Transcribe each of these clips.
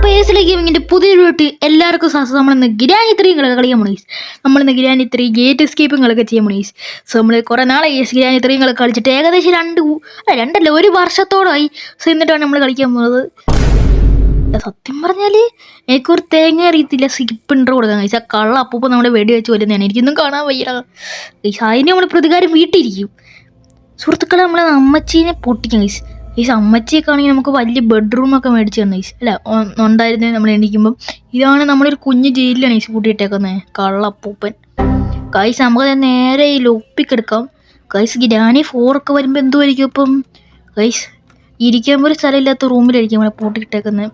ഗെയിമിങ്ങിന്റെ പുതിയൊരു എല്ലാവർക്കും നമ്മളിന്ന് ഗ്രാനി 3 കളിക്കാൻ പോണീസ്. നമ്മളിന്ന് ഗ്രാനി 3 ഗേറ്റ് എസ്കേപ്പിങ്ങളൊക്കെ ചെയ്യാൻ പോണീസ്. സോ നമ്മൾ കുറെ നാളെ ഗ്രാനി 3 കളിച്ചിട്ട് ഏകദേശം രണ്ടല്ല 1 വർഷത്തോളമായി. സോ എന്നിട്ടാണ് നമ്മൾ കളിക്കാൻ പോകുന്നത്. സത്യം പറഞ്ഞാല് എനിക്കൊരു തേങ്ങ അറിയത്തില്ല. സ്കിപ്പ് ഇൻട്രോ കൊടുക്കാൻ കഴിച്ച കള്ള അപ്പൂപ്പം നമ്മുടെ വെടി വെച്ച് വരുന്നതാണ്. എനിക്കൊന്നും കാണാൻ വയ്യ. അതിന് നമ്മൾ പ്രതികാരം വീട്ടിരിക്കും. സുഹൃത്തുക്കളെ, നമ്മളെ അമ്മച്ചീനെ പൊട്ടിക്കും ഗൈസ്. ഈ അമ്മച്ചിയൊക്കെ ആണെങ്കിൽ നമുക്ക് വലിയ ബെഡ്റൂമൊക്കെ മേടിച്ച് തന്നെ ഗൈസ്. അല്ല ഉണ്ടായിരുന്നത് നമ്മൾ എണീക്കുമ്പം. ഇതാണ് നമ്മളൊരു കുഞ്ഞ് ജയിലിലാണ് ഗൈസ് കൂട്ടിയിട്ടേക്കുന്നത്. കള്ളപ്പൂപ്പൻ ഗൈസ്. നമുക്ക് നേരെ ഈ ലൊപ്പിക്കെടുക്കാം ഗൈസ്. ഗ്രാനി 4 ഒക്കെ വരുമ്പോൾ എന്തുമായിരിക്കും ഇപ്പം ഗൈസ്? ഇരിക്കാൻ പോലും സ്ഥലമില്ലാത്ത റൂമിലായിരിക്കും നമ്മളെ പൂട്ടിയിട്ടേക്കുന്നത്.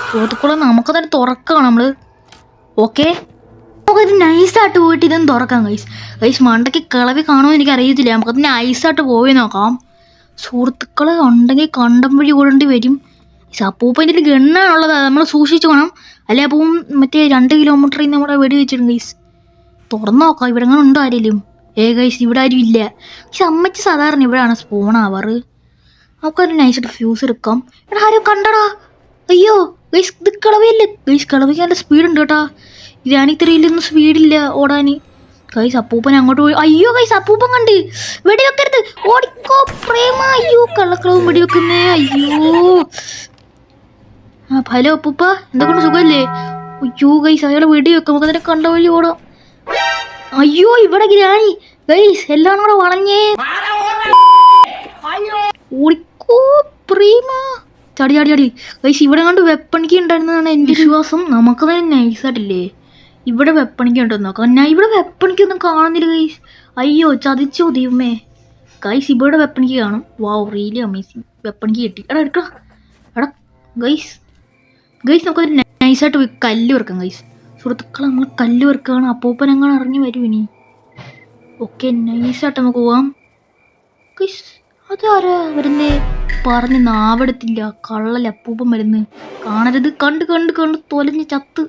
സുഹൃത്തുക്കളെ, നമുക്ക് തന്നെ തുറക്കാം നമ്മൾ. ഓക്കെ, നമുക്കത് നൈസായിട്ട് പോയിട്ട് ഇതൊന്നും തുറക്കാം ഗൈസ്. ഗൈസ് മണ്ടയ്ക്ക് കിളവി കാണുമെന്ന് എനിക്ക് അറിയത്തില്ല. നമുക്കത് നൈസായിട്ട് പോയി നോക്കാം. സുഹൃത്തുക്കൾ ഉണ്ടെങ്കിൽ കണ്ടം വഴി ഓടേണ്ടി വരും. അപ്പൂപ്പൻ്റെ ഗണ്ണാണുള്ളത്, നമ്മൾ സൂക്ഷിച്ചു വേണം. അല്ലെ അപ്പം മറ്റേ 2 കിലോമീറ്ററിൽ നിന്ന് നമ്മുടെ വെടി വെച്ചിട്ടുണ്ട് ഗൈസ്. തുറന്നു നോക്കാം ഇവിടെ അങ്ങനെ ഉണ്ടോ ആരെങ്കിലും. ഗൈസ് ഇവിടെ ആരും ഇല്ല. പക്ഷെ അമ്മച്ചി സാധാരണ ഇവിടെയാണ് സ്പോൺ ആവാറ്. നമുക്കൊരു നൈസായിട്ട് ഫ്യൂസ് എടുക്കാം. എടാ ആരും കണ്ടടാ. അയ്യോ ഗൈസ്, ഇത് കിളവിയല്ലേ ഗൈസ്. കിളവിക്ക് നല്ല സ്പീഡുണ്ട് കേട്ടാ. ഗ്രാനി 3 സ്പീഡില്ല ഓടാൻ ഗൈസ്. അപ്പൂപ്പൻ അങ്ങോട്ട് പോയി. അയ്യോ ഗൈസ്, അപ്പൂപ്പൻ കണ്ട്. വെടിവെക്കരുത്, ഓടിക്കോ പ്രേമ. അയ്യോ കള്ളക്കളവും വെടിവെക്കുന്നേ. അയ്യോ ഹലോ അപ്പൂപ്പ, എന്തൊക്കെ സുഖമല്ലേ? അയ്യോ ഗൈസ്, അയാളെ വെടിവെക്കാം. നമുക്ക് അതിനെ കണ്ട വഴി ഓടാം. അയ്യോ ഇവിടെ ഗ്രാനി ഗൈസ്. എല്ലാം കൂടെ വളഞ്ഞേ. ഓടിക്കോ പ്രേമ. ചടി ചടി ചടി ഗൈസ്. ഇവിടെ കണ്ട് വെപ്പണിക്ക് ഉണ്ടായിരുന്നതാണ് എൻ്റെ വിശ്വാസം. നമുക്ക് തന്നെ നൈസായിട്ടില്ലേ ഇവിടെ വെപ്പണിക്ക് ഉണ്ടെന്ന് നോക്കാം. ഞാൻ ഇവിടെ വെപ്പണിക്കൊന്നും കാണുന്നില്ല ഗൈസ്. അയ്യോ ചതിച്ചോ ദൈവമേ. ഗൈസ് ഇവിടെ വെപ്പണിക്ക് കാണും. വാവ്, റിയലി അമേസിങ്. വെപ്പണിക്ക് കിട്ടി. എടാ എടുക്കാം. എടാ ഗൈസ് നമുക്കത് നൈസായിട്ട് പോയി കല്ല് വെറുക്കാം ഗൈസ്. സുഹൃത്തുക്കളെ, നമ്മൾ കല്ല് വെറുക്കുകയാണ്. അപ്പൂപ്പൻ അങ്ങനെ ഇറങ്ങി വരും ഇനി. ഓക്കെ, നൈസായിട്ട് നമുക്ക് പോവാം ഗൈസ്. അതാരാ വരുന്നേ? പറഞ്ഞ് നാവെടുത്തില്ല. കള്ളല്ല അപ്പൂപ്പൻ വരുന്ന്. കാണരുത്. കണ്ട് കണ്ട് കണ്ട് തൊലഞ്ഞ് ചത്ത്.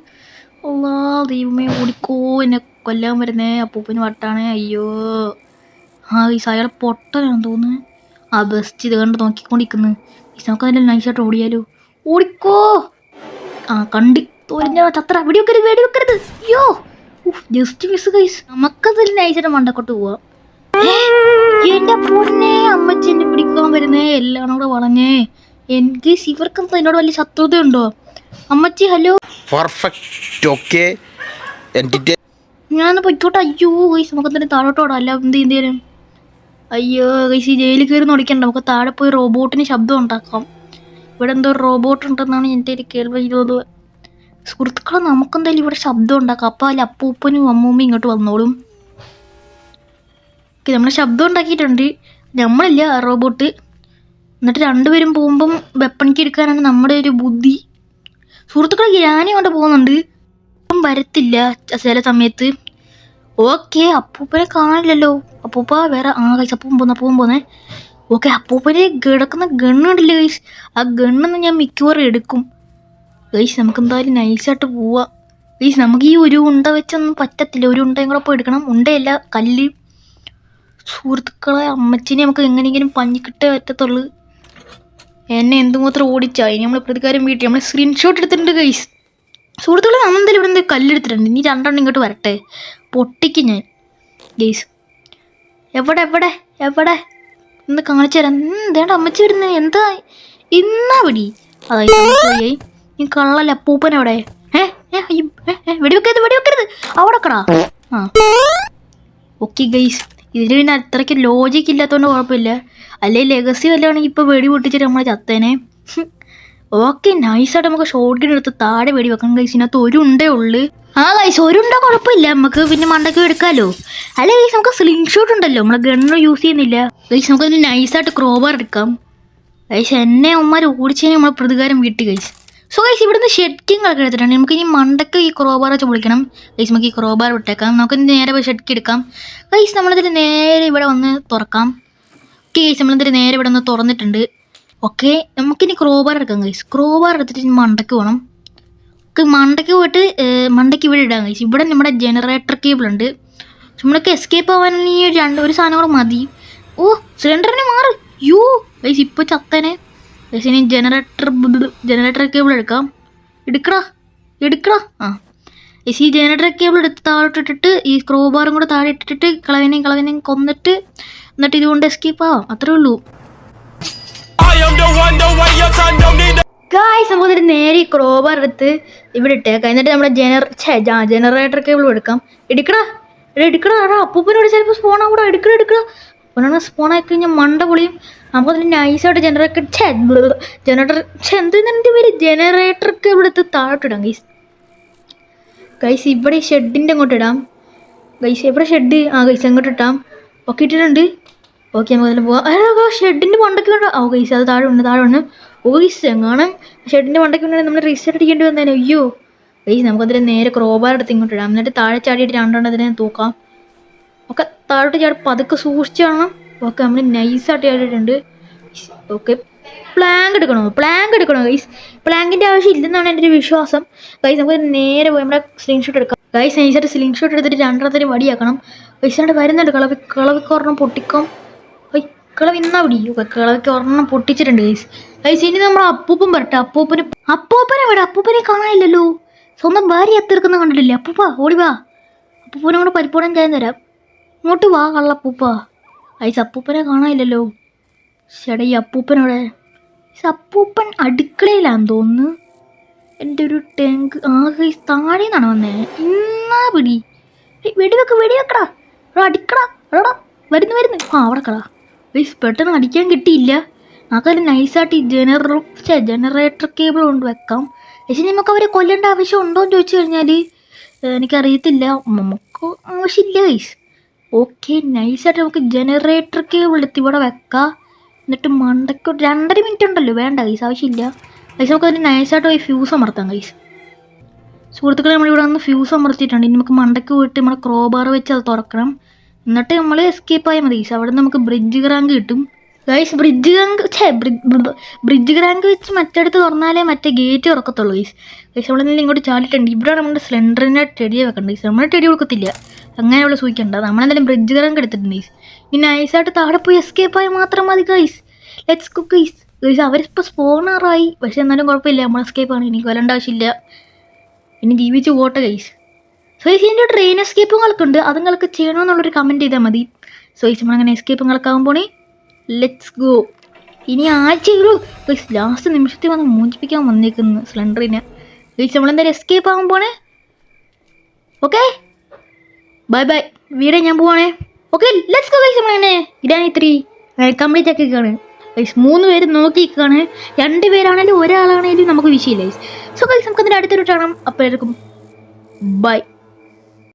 അല്ലാ ദൈവമേ, ഓടിക്കോ. എന്നെ കൊല്ലാൻ വരുന്നേ. അപ്പൂപ്പന് വട്ടാണേ. അയ്യോ ഗൈസ്, അയാൾ പൊട്ടനാണെന്ന് തോന്നുന്നു. ബെസ്റ്റ് ഇത് കണ്ട് നോക്കിക്കൊണ്ടിരിക്കുന്നു. ഗൈസ് നമുക്ക് അതിൻ്റെ നൈസായിട്ട് ഓടിയാലോ. ഓടിക്കോ. കണ്ടി തൊലഞ്ഞ ചത്ര. വെടിവെക്കരുത്. അയ്യോ ജസ്റ്റ് മിസ് ഗൈസ്. നമുക്കതിൽ നൈസായിട്ട് മണ്ടക്കോട്ട് പോവാം. എന്റെ പൊന്നെ, അമ്മച്ചി എന്നെ പിടിക്കാൻ വരുന്നേ. എല്ലാം കൂടെ വളഞ്ഞേ. എനിക്ക് ഇവർക്കെന്താ എന്നോട് വലിയ ശത്രുതയുണ്ടോ? അമ്മച്ചി ഹലോ. ഞാൻ പൊയ്ക്കോട്ടെ. അയ്യോ ഗൈസ്, നമുക്ക് എന്തെങ്കിലും താഴോട്ടോടാ. അല്ല എന്തേലും. അയ്യോ ഗൈസ്, ഈ ജയിലിൽ കയറി നോടിക്കണ്ട. നമുക്ക് താഴെ പോയി റോബോട്ടിന് ശബ്ദം ഉണ്ടാക്കാം. ഇവിടെ എന്തോ റോബോട്ട് ഉണ്ടെന്നാണ് എൻ്റെ ഒരു കേൾവി. സുഹൃത്തുക്കളെ, നമുക്കെന്തായാലും ഇവിടെ ശബ്ദം ഉണ്ടാക്കാം. അപ്പോൾ അല്ല അപ്പൂപ്പനും അമ്മൂമ്മയും ഇങ്ങോട്ട് വന്നോളും. നമ്മൾ ശബ്ദം ഉണ്ടാക്കിയിട്ടുണ്ട്. നമ്മളില്ല റോബോട്ട്. എന്നിട്ട് രണ്ടുപേരും പോകുമ്പം വെപ്പണിക്ക് എടുക്കാനാണ് നമ്മുടെ ഒരു ബുദ്ധി. സുഹൃത്തുക്കളെ, ഗ്രാനി കൊണ്ട് പോകുന്നുണ്ട്. വരത്തില്ല ചില സമയത്ത്. ഓക്കെ, അപ്പൂപ്പനെ കാണില്ലല്ലോ. അപ്പൂപ്പ വേറെ ഗൈസ്. അപ്പൂപ്പൻ പോന്നേ. ഓക്കെ, അപ്പൂപ്പന് കിടക്കുന്ന ഗണ്ണുണ്ടല്ലോ ഗൈസ്. ആ ഗണ്ണൊന്ന് ഞാൻ മിക്കവാറും എടുക്കും ഗൈസ്. നമുക്ക് എന്തായാലും നൈസായിട്ട് പോവാം ഗൈസ്. നമുക്ക് ഈ ഒരു ഉണ്ട വെച്ചൊന്നും പറ്റത്തില്ല. ഒരു ഉണ്ടയും കൂടെ പോയി എടുക്കണം. ഉണ്ടയല്ല, കല്ല്. സുഹൃത്തുക്കളെ, അമ്മച്ചിനെ നമുക്ക് എങ്ങനെയെങ്കിലും പഞ്ഞിക്കിട്ടേ പറ്റത്തുള്ളൂ. എന്നെ എന്തുമാത്രം ഓടിച്ചാ. ഇനി നമ്മൾ പ്രതികാരം വീട്ടി നമ്മൾ സ്ക്രീൻഷോട്ട് എടുത്തിട്ടുണ്ട് ഗൈസ്. സുഹൃത്തുക്കളെ, നമ്മളെന്തായാലും ഇവിടെ നിന്ന് കല്ലെടുത്തിട്ടുണ്ട്. ഇനി 2 എണ്ണം ഇങ്ങോട്ട് വരട്ടെ. പൊട്ടിക്കും ഞാൻ ഗൈസ്. എവിടെ ഒന്ന് കാണിച്ചു തരാം. എന്തേണ്ട അമ്മച്ചി വരുന്നത്? എന്താ ഇന്നാ പിടി. അതായി ഈ കള്ളല്ല അപ്പൂപ്പൻ അവിടെ. വെടിവെക്കരുത്. അവിടെ കടാ. ഓക്കെ ഗൈസ്, ഇതിന് പിന്നെ അത്രയ്ക്ക് ലോജിക്ക് ഇല്ലാത്തതുകൊണ്ട് കുഴപ്പമില്ല. അല്ലെങ്കിൽ ലെഗസി വല്ലതാണെങ്കിൽ ഇപ്പോൾ വെടി പൊട്ടിച്ചിട്ട് നമ്മളെ ചത്തേനെ. ഓക്കെ, നൈസായിട്ട് നമുക്ക് ഷോട്ട് ഗൺ എടുത്ത് താഴെ വെടി വെക്കണം ഗൈസ്. ഇതിനകത്ത് ഒരു ഉണ്ടേ ഉള്ളു. ഗൈസ്, ഒരു ഉണ്ട കുഴപ്പമില്ല. നമുക്ക് പിന്നെ മണ്ടയ്ക്ക് എടുക്കാമല്ലോ. അല്ല ഗൈസ്, നമുക്ക് സ്ലിംഗ് ഷോട്ട് ഉണ്ടല്ലോ. നമ്മൾ ഗണ്ണ് യൂസ് ചെയ്യുന്നില്ല ഗൈസ്. നമുക്കതിന് നൈസായിട്ട് ക്രോബാർ എടുക്കാം ഗൈസ്. എന്നെ ഉമ്മാർ ഓടിച്ചതിന് നമ്മൾ പ്രതികാരം വീട്ടി ഗൈസ്. സോ ഗൈസ്, ഇവിടുന്ന് ഷെഡ്ക്കിങ് ഒക്കെ എടുത്തിട്ടുണ്ട്. നമുക്ക് ഇനി മണ്ടയ്ക്ക് ഈ ക്രോബാർ വെച്ച് പൊളിക്കണം ഗൈസ്. നമുക്ക് ഈ ക്രോബാർ വിട്ടേക്കാം. നമുക്ക് നേരെ പോയി ഷെഡ്ക്ക് എടുക്കാം ഗൈസ്. നമ്മളിതിൽ നേരെ ഇവിടെ വന്ന് തുറക്കാം. ഓക്കെ ഗൈസ്, നമ്മളിതിൽ നേരെ ഇവിടെ വന്ന് തുറന്നിട്ടുണ്ട്. ഓക്കെ, നമുക്കിനി ക്രോബാർ എടുക്കാം ഗൈസ്. ക്രോബാർ എടുത്തിട്ട് ഇനി മണ്ടയ്ക്ക് പോകണം. മണ്ടയ്ക്ക് പോയിട്ട് മണ്ടയ്ക്ക് ഇവിടെ ഇടാം ഗൈസ്. ഇവിടെ നമ്മുടെ ജനറേറ്റർ കേബിൾ ഉണ്ട്. നമ്മൾക്ക് എസ്കേപ്പ് ആവാൻ ഒരു സാധനം കൂടെ മതി. സിലിണ്ടറിനെ മാറ്. ഗൈസ് ഇപ്പോൾ ചത്തനെ. ഗൈസ് ഇനി ജനറേറ്റർ കേബിൾ എടുക്കാം. എടുക്കടാ എടുക്കടാ. ആ ഗൈസ് ഈ ജനറേറ്റർ കേബിൾ എടുത്ത് താഴോട്ടിട്ടിട്ട് ഈ സ്ക്രൂ ബാറും കൂടെ താഴെ ഇട്ടിട്ട് കളവിനെയും കൊന്നിട്ട് എന്നിട്ട് ഇതുകൊണ്ട് എസ്കേപ്പ് ആവാം. അത്രേ ഉള്ളൂ ഗായ്സ്. നമുക്ക് നേരെ ഈ ക്രോബാർ എടുത്ത് ഇവിടെ ഇട്ടേക്കാം. എന്നിട്ട് നമ്മുടെ ജനറേറ്റർ കേബിൾ എടുക്കാം. എടുക്കടാ എടുക്കടാ. അപ്പൂപ്പനോട് ചിലപ്പോൾ സ്പോണാ കൂടെ എടുക്കടാ. അപ്പനാണ് സ്പോണായി കഴിഞ്ഞാൽ മണ്ട പൊളിയും. നമുക്ക് അതിന് നൈസായിട്ട് ജനറേറ്റർ എന്തിന്റെ പേര് ജനറേറ്റർ കേബിൾ എടുത്ത് താഴോട്ടിടാം ഗൈസ്. ഗൈസ് ഇവിടെ ഷെഡിൻ്റെ അങ്ങോട്ട് ഇടാം. ഗൈസ് എവിടെ ഷെഡ്? ആ ഗൈസ് അങ്ങോട്ട് ഇട്ടാം. ഓക്കെ ഇട്ടിട്ടുണ്ട്. ഓക്കെ നമുക്ക് അതിൽ പോവാം. ഷെഡിൻ്റെ മണ്ടയ്ക്ക് വേണ്ട. ഓ ഗൈസ് അത് താഴെ ഉണ്ട്. ഓ ഗൈസ് എങ്ങാനും ഷെഡിൻ്റെ മണ്ടയ്ക്ക് വേണ്ടി നമ്മൾ റീസെറ്റ് അടിക്കേണ്ടി വന്നേനെ. അയ്യോ ഗൈസ് നമുക്കതിൽ നേരെ ക്രോബാർ എടുത്ത് ഇങ്ങോട്ട് ഇടാം. എന്നിട്ട് താഴെ ചാടിയിട്ട് രണ്ടെണ്ണത്തിനെ തൂക്കാം. ഓക്കെ താഴോട്ട് ചാടി പതുക്കെ സൂക്ഷിച്ച് കാണണം. ഓക്കെ നമ്മൾ നൈസായിട്ട് ചാടിയിട്ടുണ്ട്. ഓക്കെ പ്ലാങ്ക് എടുക്കണോ ഗൈസ്? പ്ലാങ്കിൻ്റെ ആവശ്യം ഇല്ലെന്നാണ് എൻ്റെ ഒരു വിശ്വാസം. ഗൈസ് നമുക്ക് നേരെ പോയി നമ്മുടെ സ്ലിംഗ് എടുക്കാം. ഗൈസ് നൈസായിട്ട് സ്ലിംഗ് ഷോട്ട് എടുത്തിട്ട് രണ്ടെണ്ണത്തിന് വടിയാക്കണം. ഗൈസ് ആയിട്ട് വരുന്നുണ്ട്. കിളവിക്ക് ഒരെണ്ണം പൊട്ടിക്കാം. കിളവ് ഇന്നാ പിടി. കിളവിക്ക് ഒരെണ്ണം പൊട്ടിച്ചിട്ടുണ്ട് ഗൈസ്. ഇനി നമ്മൾ അപ്പൂപ്പൻ വരട്ടെ. അപ്പൂപ്പനെ കാണാനില്ലല്ലോ. സ്വന്തം ഭാര്യ എത്തിർക്കുന്ന കണ്ടിട്ടില്ലേ? അപ്പൂപ്പ ഓടി വാ. അപ്പൂപ്പനെ കൂടെ പരിപ്പോടാൻ ചെയ്യാൻ തരാം. ഇങ്ങോട്ട് വാ കള്ളപ്പൂപ്പ. ഗൈസ് അപ്പൂപ്പനെ കാണാനില്ലല്ലോ. ചേട്ടാ ഈ അപ്പൂപ്പനോടെ അപ്പൂപ്പൻ അടുക്കളയിലാന്ന് തോന്നുന്നു. എൻ്റെ ഒരു ടാങ്ക് ഗൈസ് താഴെ നിന്നാണ് വന്നേ. ഇന്നാ പിടി. വെടിവെക്കടാ. അടിക്കടാ. വരുന്നു. അവിടെ കടാ ഗൈസ്. പെട്ടെന്ന് അടിക്കാൻ കിട്ടിയില്ല. നമുക്കതിൽ നൈസായിട്ട് ഈ ജനറേറ്റർ കേബിൾ കൊണ്ട് വെക്കാം. പക്ഷേ നമുക്ക് അവരെ കൊല്ലേണ്ട ആവശ്യം ഉണ്ടോ എന്ന് ചോദിച്ചു കഴിഞ്ഞാൽ എനിക്കറിയത്തില്ല. നമുക്ക് ആവശ്യമില്ല ഗൈസ്. ഓക്കെ നൈസായിട്ട് നമുക്ക് ജനറേറ്റർ കേബിൾ എടുത്ത് ഇവിടെ വെക്കാം. എന്നിട്ട് മണ്ടയ്ക്ക് 2.5 മിനിറ്റ് ഉണ്ടല്ലോ. വേണ്ട ഗൈസ് ആവശ്യമില്ല ഗൈസ്. നമുക്ക് അതിന് നൈസായിട്ട് പോയി ഫ്യൂസ് അമർത്താം ഗൈസ്. സുഹൃത്തുക്കളെ നമ്മളിവിടെ വന്ന് ഫ്യൂസ് അമർത്തിയിട്ടുണ്ട്. ഇനി നമുക്ക് മണ്ടയ്ക്ക് പോയിട്ട് നമ്മുടെ ക്രോബാർ വെച്ച് അത് തുറക്കണം. എന്നിട്ട് നമ്മൾ എസ്കേപ്പ് ആയാൽ മതി ഗൈസ്. അവിടെ നമുക്ക് ബ്രിഡ്ജ് ക്രാങ്ക് കിട്ടും ഗൈസ്. ബ്രിഡ്ജ് ക്രാങ്ക് വെച്ച് മറ്റടുത്ത് തുറന്നാലേ മറ്റേ ഗേറ്റ് തുറക്കത്തുള്ളൂ ഗൈസ്. നമ്മൾ എന്തെങ്കിലും ഇങ്ങോട്ട് ചാടിയിട്ടുണ്ട്. ഇവിടെ നമ്മുടെ സ്ലെൻഡറിനെ ടെഡിയെ വെക്കണ്ട ഗൈസ്. നമ്മൾ ടെഡി കൊടുക്കത്തില്ല. അങ്ങനെ അവളെ സൂചിക്കണ്ട. നമ്മളെന്തായാലും ബ്രിഡ്ജ് ക്രാങ്ക് എടുത്തിട്ടുണ്ട് ഗൈസ്. ഇനി നൈസായിട്ട് താഴെ പോയി എസ്കേപ്പ് ആയാൽ മാത്രം മതി ഗൈസ്. Let's go guys. അവരിപ്പോൾ സ്പോണറായി. പക്ഷെ എന്നാലും കുഴപ്പമില്ല. നമ്മൾ എസ്കേപ്പ് ആണ്. എനിക്ക് വരേണ്ട ആവശ്യമില്ല. ഇനി ജീവിച്ച് പോട്ടെ ഗൈസ്. ഇതിൻ്റെ ട്രെയിൻ എസ്കേപ്പുകളൊക്കെ ഉണ്ട്. അത് നിങ്ങൾക്ക് ചെയ്യണമെന്നുള്ളൊരു കമൻറ്റ് ചെയ്താൽ മതി. നമ്മളങ്ങനെ എസ്കേപ്പുകളൊക്കെ ആകുമ്പോൾ ലെറ്റ്സ് ഗോ. ഇനി ആഴ്ചയുള്ളൂ ഗൈസ്. ലാസ്റ്റ് നിമിഷത്തിൽ വന്ന് മോചിപ്പിക്കാൻ വന്നേക്കുന്നു സ്ലെൻഡറിനെ ഗൈസ്. നമ്മളെന്തായാലും എസ്കേപ്പ് ആകുമ്പോൾ ഓക്കെ ബൈ. വീഡിയോ ഞാൻ പോവാണേ. Okay let's go guys. നമ്മളങ്ങനെ ഇതാണ് 3 കംപ്ലീറ്റ് ആക്കിക്കാണ് ഗൈസ്. 3 പേര് നോക്കിക്കാണ്. 2 പേരാണേലും ഒരാളാണേലും നമുക്ക് വിഷയമില്ല ഗൈസ്. ഗൈസ് നമുക്കതിൻ്റെ അടുത്തൊരു കാണാം. അപ്പോഴേക്കും ബൈ.